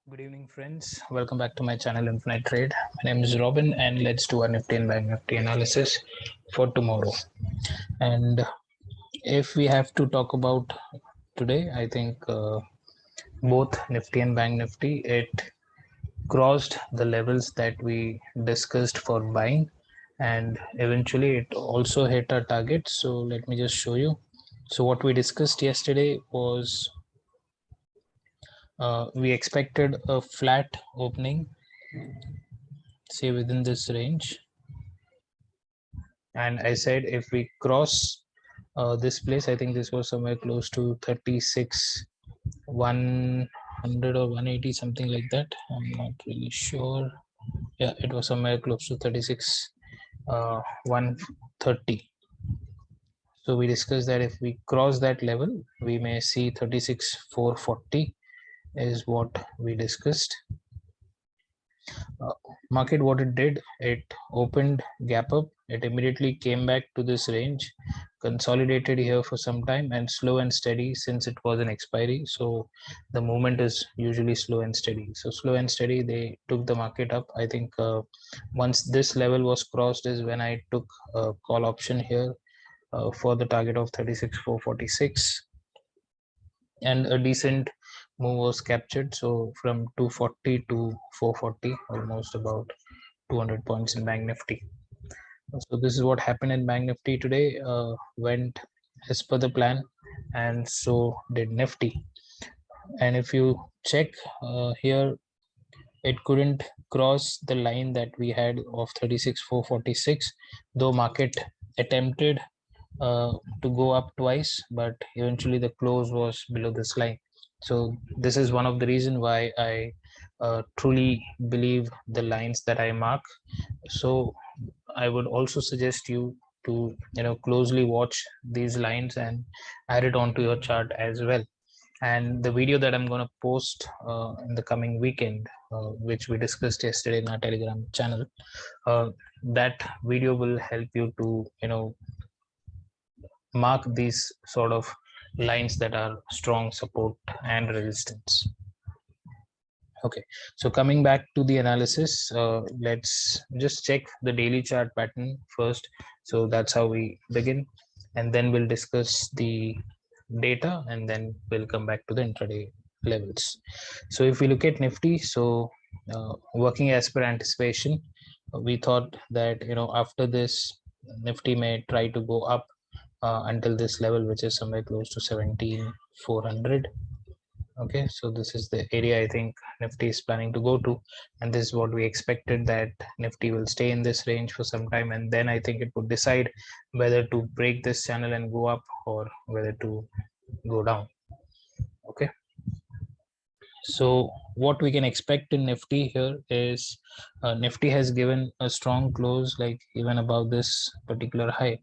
Good evening, friends. Welcome back to my channel, Infinite Trade. My name is Robin, and let's do a Nifty and Bank Nifty analysis for tomorrow. And if we have to talk about today, I think both Nifty and Bank Nifty, it crossed the levels that we discussed for buying, and eventually it also hit our target. So let me just show you. So what we discussed yesterday was we expected a flat opening, say within this range, and I said if we cross this place, I think this was somewhere close to 36 100 or 180, something like that. I'm not really sure. Yeah, it was somewhere close to 36 130. So we discussed that if we cross that level, we may see 36 440 is what we discussed. Market, what it did, it opened gap up, it immediately came back to this range, consolidated here for some time, and slow and steady, since it was an expiry, so the movement is usually slow and steady. So slow and steady, they took the market up. I think once this level was crossed is when I took a call option here for the target of 36 446, and a decent move was captured. So from 240 to 440, almost about 200 points in Bank Nifty. So this is what happened in Bank Nifty today. Went as per the plan, and so did Nifty. And if you check here, it couldn't cross the line that we had of 36 446, though market attempted to go up twice, but eventually the close was below this line. So this is one of the reason why I truly believe the lines that I mark. So I would also suggest you to closely watch these lines and add it onto your chart as well. And the video that I'm going to post in the coming weekend, which we discussed yesterday in our Telegram channel, that video will help you to mark these sort of lines that are strong support and resistance. Okay, so coming back to the analysis, let's just check the daily chart pattern first. So that's how we begin, and then we'll discuss the data, and then we'll come back to the intraday levels. So if we look at Nifty, so working as per anticipation, we thought that after this, Nifty may try to go up until this level, which is somewhere close to 17,400. Okay, so this is the area I think Nifty is planning to go to, and this is what we expected, that Nifty will stay in this range for some time, and then I think it would decide whether to break this channel and go up or whether to go down. Okay, so what we can expect in Nifty here is Nifty has given a strong close, like even above this particular high.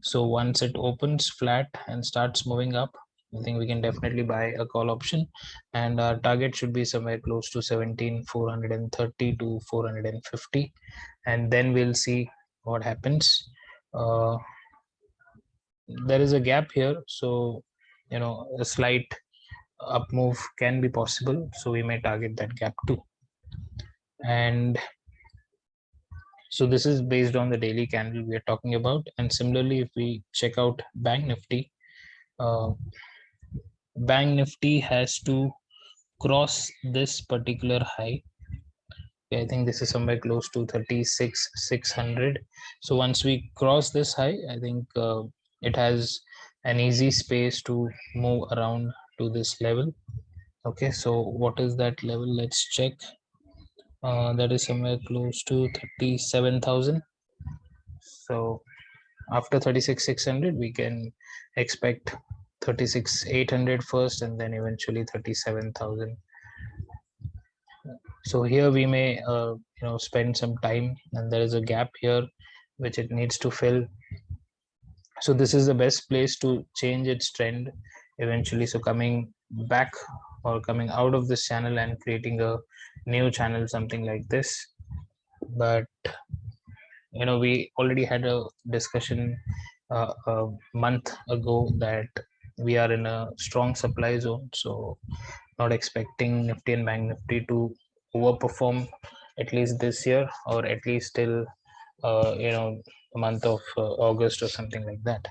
So once it opens flat and starts moving up, I think we can definitely buy a call option, and our target should be somewhere close to 17,430 to 450, and then we'll see what happens. There is a gap here, so a slight up move can be possible, so we may target that gap too. And so this is based on the daily candle we are talking about. And similarly, if we check out Bank Nifty, Bank Nifty has to cross this particular high. Okay, I think this is somewhere close to 36 600. So once we cross this high, I think it has an easy space to move around to this level. Okay, so what is that level? Let's check. That is somewhere close to 37,000. So after 36 600, we can expect 36 800 first, and then eventually 37,000. So here we may spend some time, and there is a gap here which it needs to fill. So this is the best place to change its trend eventually. So coming back or coming out of this channel and creating a new channel, something like this. But we already had a discussion a month ago that we are in a strong supply zone, so not expecting Nifty and Bank Nifty to overperform at least this year, or at least till the month of August or something like that.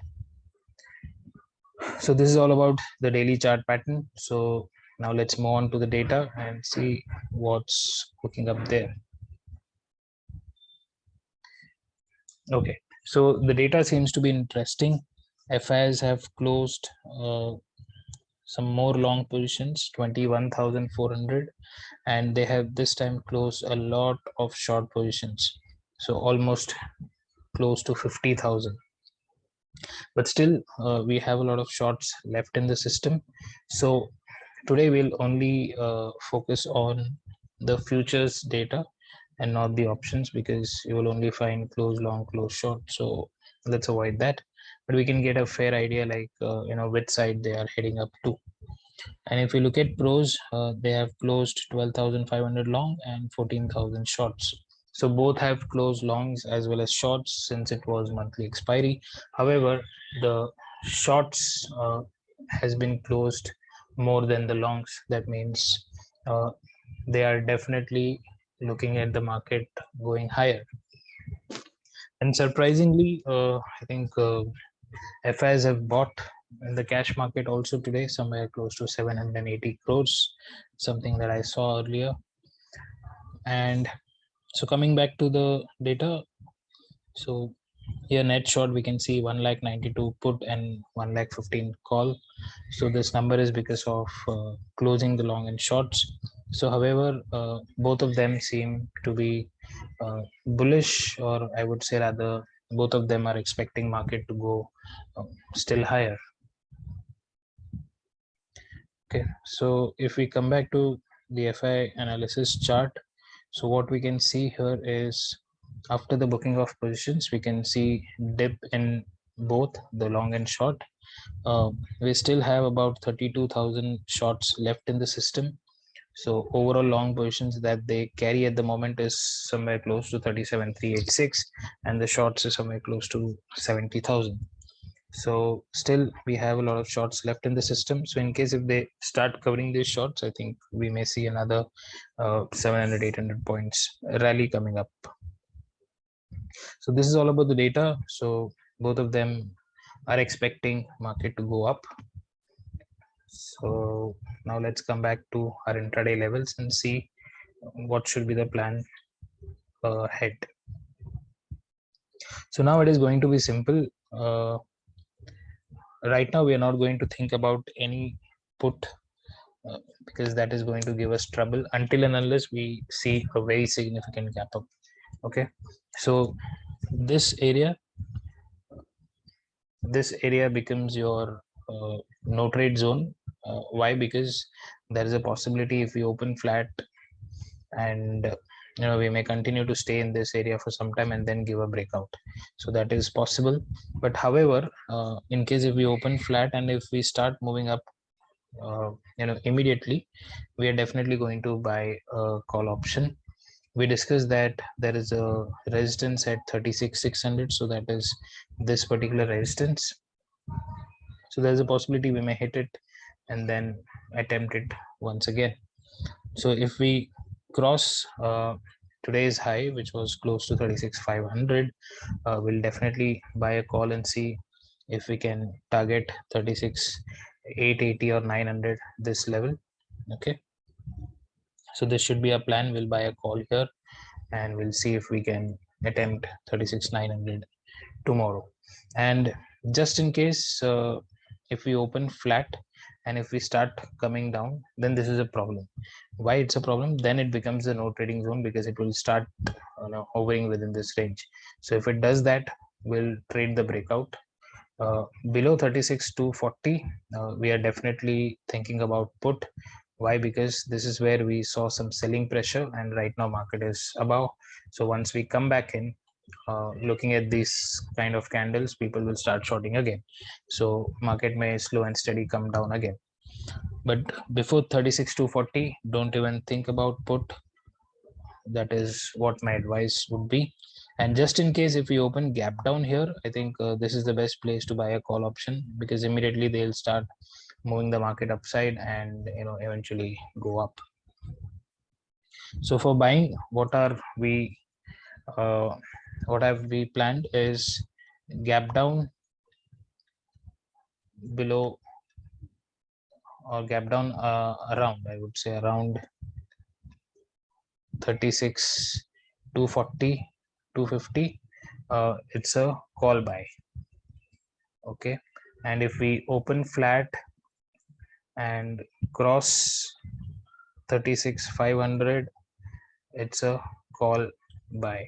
So this is all about the daily chart pattern. So now let's move on to the data and see what's cooking up there. Okay, so the data seems to be interesting. FIs have closed some more long positions, 21,400, and they have this time closed a lot of short positions, so almost close to 50,000. But still, we have a lot of shorts left in the system. So today we'll only focus on the futures data and not the options, because you will only find close long, close short. So let's avoid that. But we can get a fair idea, like which side they are heading up to. And if you look at pros, they have closed 12,500 long and 14,000 shorts. So both have closed longs as well as shorts since it was monthly expiry. However, the shorts has been closed more than the longs. That means they are definitely looking at the market going higher. And surprisingly, I think FIs have bought in the cash market also today, somewhere close to 780 crores, something that I saw earlier. And so coming back to the data, so here net short we can see 1,92,000 put and 1,15,000 call. So this number is because of closing the long and shorts. So however, both of them seem to be bullish, or I would say rather both of them are expecting market to go still higher. Okay, so if we come back to the FI analysis chart, so what we can see here is after the booking of positions, we can see dip in both the long and short. We still have about 32,000 shorts left in the system. So overall long positions that they carry at the moment is somewhere close to 37,386, and the shorts is somewhere close to 70,000. So still we have a lot of shorts left in the system. So in case if they start covering these shorts, I think we may see another 700, 800 points rally coming up. So this is all about the data. So both of them are expecting market to go up. So now let's come back to our intraday levels and see what should be the plan ahead. So now it is going to be simple. Right now we are not going to think about any put because that is going to give us trouble until and unless we see a very significant gap up. Okay, so this area becomes your no trade zone. Why? Because there is a possibility if we open flat and we may continue to stay in this area for some time and then give a breakout. So that is possible. But however, in case if we open flat and if we start moving up immediately, we are definitely going to buy a call option. We discussed that there is a resistance at 36,600, so that is this particular resistance. So there's a possibility we may hit it and then attempt it once again. So if we cross today's high, which was close to 36,500, we'll definitely buy a call and see if we can target 36,880 or 900, this level. Okay, so this should be a plan. We'll buy a call here and we'll see if we can attempt 36,900 tomorrow. And just in case if we open flat and if we start coming down, then this is a problem. Why it's a problem? Then it becomes a no trading zone because it will start hovering within this range. So if it does that, we'll trade the breakout. Below 36,240, we are definitely thinking about put. Why? Because this is where we saw some selling pressure and right now market is above. So once we come back in, looking at these kind of candles, people will start shorting again. So market may slow and steady come down again. But before 36,240, don't even think about put. That is what my advice would be. And just in case if we open gap down here, I think this is the best place to buy a call option, because immediately they'll start moving the market upside and eventually go up. So for buying, what have we planned is gap down below, or gap down around, I would say around 36 240 250. It's a call buy. Okay, and if we open flat and cross 36 500, it's a call buy.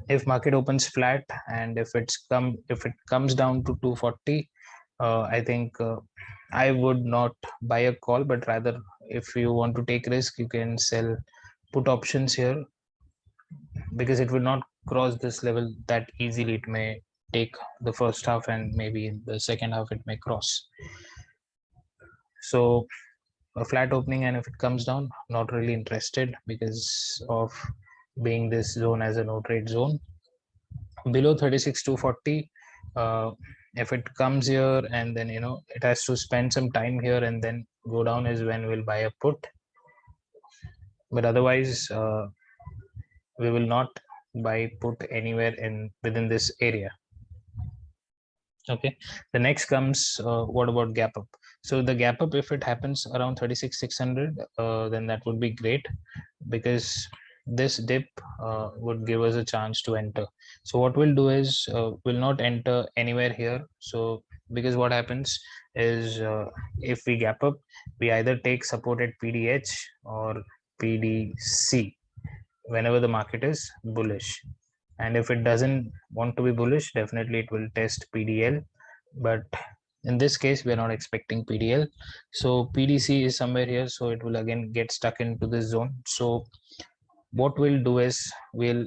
If market opens flat and if it comes down to 240, I think I would not buy a call, but rather if you want to take risk, you can sell put options here, because it will not cross this level that easily. It may take the first half and maybe in the second half it may cross. So a flat opening, and if it comes down, not really interested because of being this zone as a no trade zone. Below 36 240, if it comes here and then it has to spend some time here and then go down, is when we'll buy a put. But otherwise we will not buy put anywhere within this area. Okay, the next comes what about gap up? So the gap up, if it happens around 36 600, then that would be great, because this dip would give us a chance to enter. So what we'll do is we'll not enter anywhere here. So because what happens is if we gap up, we either take support at PDH or PDC whenever the market is bullish. And if it doesn't want to be bullish, definitely it will test PDL. But in this case, we are not expecting PDL. So PDC is somewhere here. So it will again get stuck into this zone. So what we'll do is we'll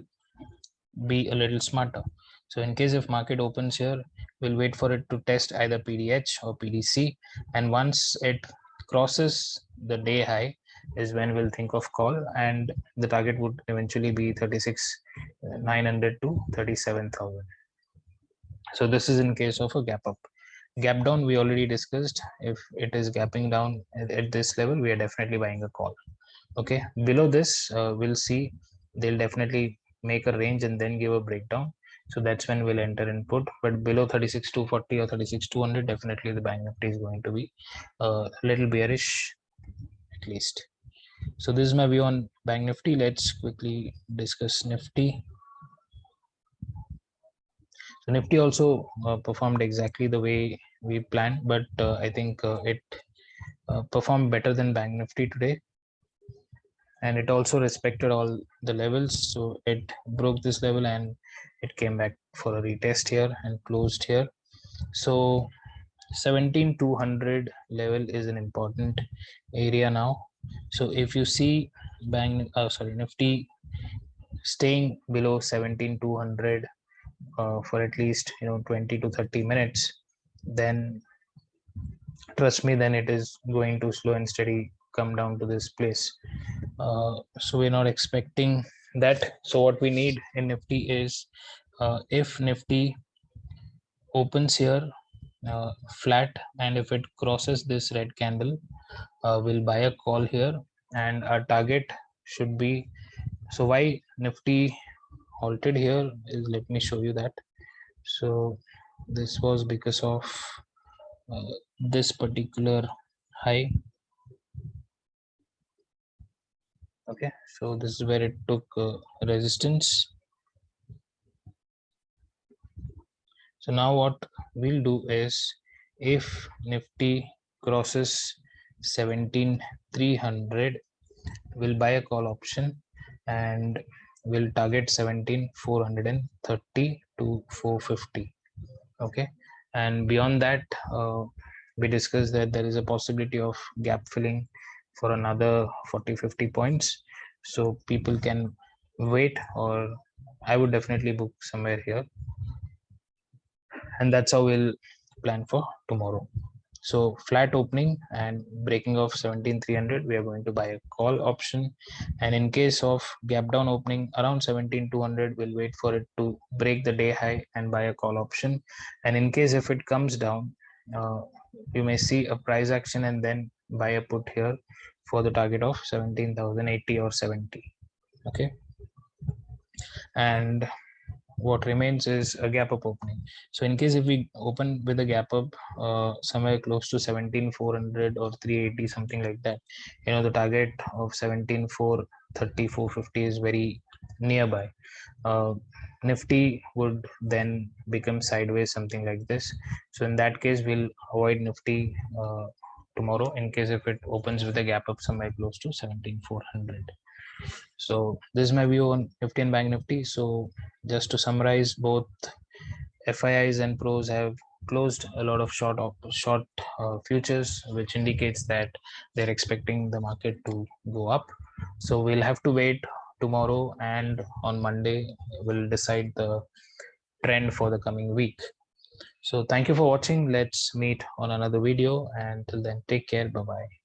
be a little smarter. So in case if market opens here, we'll wait for it to test either PDH or PDC. And once it crosses the day high is when we'll think of call, and the target would eventually be 36 900 to 37,000. So this is in case of a gap up. Gap down, we already discussed. If it is gapping down at this level, we are definitely buying a call. Okay, below this we'll see they'll definitely make a range and then give a breakdown. So that's when we'll enter and put. But below 36 240 or 36 200, definitely the bank nifty is going to be a little bearish, at least. So this is my view on bank nifty. Let's quickly discuss nifty. So nifty also performed exactly the way we planned, but I think it performed better than bank nifty today, and it also respected all the levels. So it broke this level and it came back for a retest here and closed here. So 17200 level is an important area now. So if you see nifty staying below 17200 for at least 20 to 30 minutes, then trust me, then it is going to slow and steady come down to this place. So we're not expecting that. So what we need in nifty is if nifty opens here flat, and if it crosses this red candle, we'll buy a call here, and our target should be, so why nifty halted here is, let me show you that. So this was because of this particular high. Okay, so this is where it took resistance. So now what we'll do is, if nifty crosses 17300, we'll buy a call option and we'll target 17430 to 450. Okay, and beyond that we discussed that there is a possibility of gap filling for another 40-50 points. So people can wait, or I would definitely book somewhere here. And that's how we'll plan for tomorrow. So flat opening and breaking of 17,300, we are going to buy a call option. And in case of gap down opening around 17,200, we'll wait for it to break the day high and buy a call option. And in case if it comes down, you may see a price action and then buy a put here for the target of 17,080 or 70. Okay. And what remains is a gap up opening. So in case if we open with a gap up somewhere close to 17,400 or 380, something like that, the target of 17,430, 450 is very nearby. Nifty would then become sideways, something like this. So in that case, we'll avoid Nifty tomorrow in case if it opens with a gap up somewhere close to 17,400. So this is my view on Nifty and Bank Nifty. So just to summarize, both FIIs and pros have closed a lot of short futures, which indicates that they're expecting the market to go up. So we'll have to wait tomorrow, and on Monday we'll decide the trend for the coming week. So thank you for watching. Let's meet on another video, and till then, take care. Bye bye.